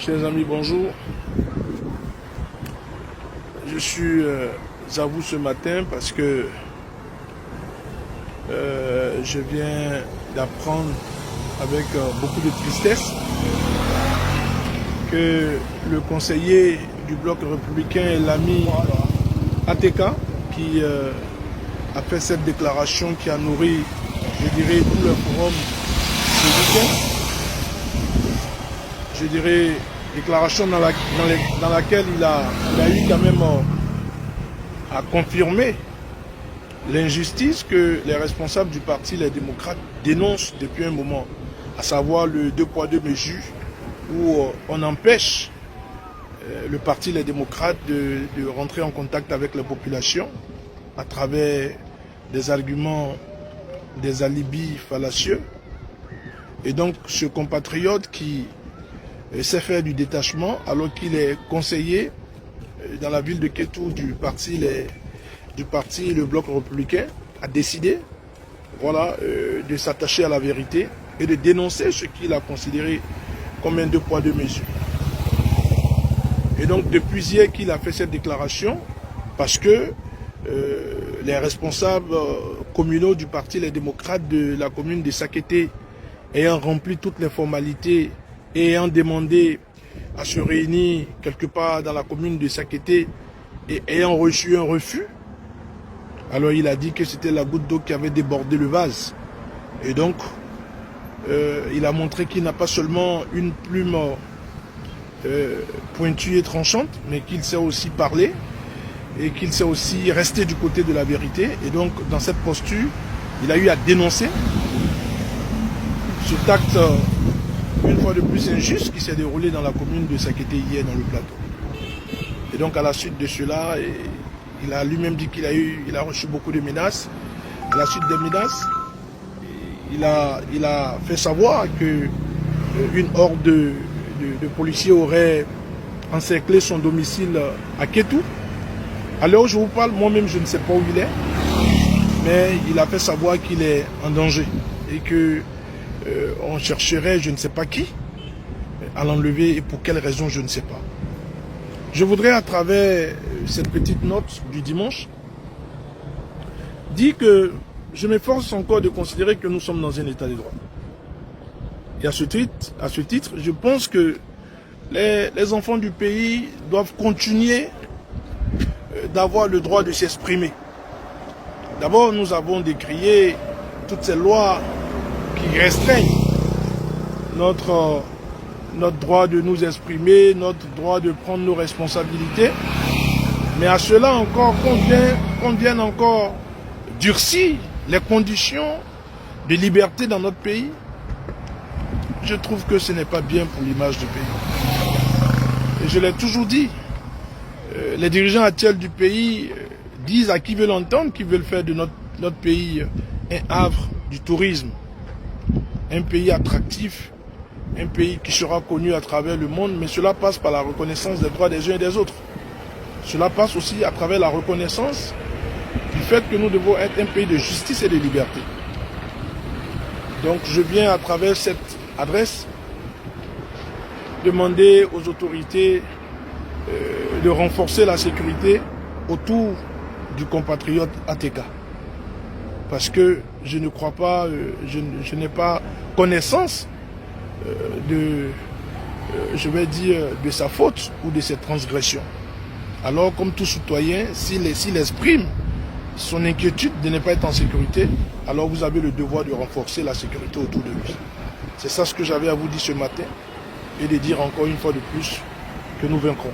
Chers amis, bonjour. Je suis à vous ce matin parce que je viens d'apprendre avec beaucoup de tristesse que le conseiller du bloc républicain et l'ami ATK qui a fait cette déclaration qui a nourri, je dirais, tout le forum ce week-end. Je dirais, déclaration dans laquelle il a eu quand même à confirmer l'injustice que les responsables du parti Les Démocrates dénoncent depuis un moment, à savoir le 2 poids 2 mesures où on empêche le parti Les Démocrates de rentrer en contact avec la population à travers des arguments, des alibis fallacieux. Et donc ce compatriote qui sait faire du détachement alors qu'il est conseiller dans la ville de Kétou du parti Le Bloc Républicain a décidé de s'attacher à la vérité et de dénoncer ce qu'il a considéré comme un 2 poids 2 mesures. Et donc depuis hier qu'il a fait cette déclaration parce que les responsables communaux du parti Les Démocrates de la commune de Sakété ayant rempli toutes les formalités et ayant demandé à se réunir quelque part dans la commune de Sakété et ayant reçu un refus, alors il a dit que c'était la goutte d'eau qui avait débordé le vase. Et donc, il a montré qu'il n'a pas seulement une plume pointue et tranchante, mais qu'il sait aussi parler et qu'il sait aussi rester du côté de la vérité. Et donc, dans cette posture, il a eu à dénoncer cet acte une fois de plus injuste qui s'est déroulé dans la commune de Sakété hier dans le plateau. Et donc à la suite de cela, il a lui-même dit qu'il a reçu beaucoup de menaces. À la suite des menaces, il a fait savoir que une horde de policiers aurait encerclé son domicile à Kétou. À l'heure où je vous parle, moi-même je ne sais pas où il est, mais il a fait savoir qu'il est en danger et que on chercherait je ne sais pas qui à l'enlever et pour quelle raison je ne sais pas. Je voudrais à travers cette petite note du dimanche dire que je m'efforce encore de considérer que nous sommes dans un état de droit. Et à ce titre, je pense que les enfants du pays doivent continuer d'avoir le droit de s'exprimer. D'abord, nous avons décrié toutes ces lois qui restreignent notre droit de nous exprimer, notre droit de prendre nos responsabilités. Mais à cela encore, qu'on vienne encore durcir les conditions de liberté dans notre pays, je trouve que ce n'est pas bien pour l'image du pays. Et je l'ai toujours dit, les dirigeants actuels du pays disent à qui veut l'entendre qu'ils veulent faire de notre pays un havre du tourisme, un pays attractif, un pays qui sera connu à travers le monde, mais cela passe par la reconnaissance des droits des uns et des autres. Cela passe aussi à travers la reconnaissance du fait que nous devons être un pays de justice et de liberté. Donc je viens à travers cette adresse demander aux autorités de renforcer la sécurité autour du compatriote ATK. Parce que je ne crois pas, je n'ai pas connaissance de sa faute ou de ses transgressions. Alors, comme tout citoyen, s'il exprime son inquiétude de ne pas être en sécurité, alors vous avez le devoir de renforcer la sécurité autour de lui. C'est ça ce que j'avais à vous dire ce matin et de dire encore une fois de plus que nous vaincrons.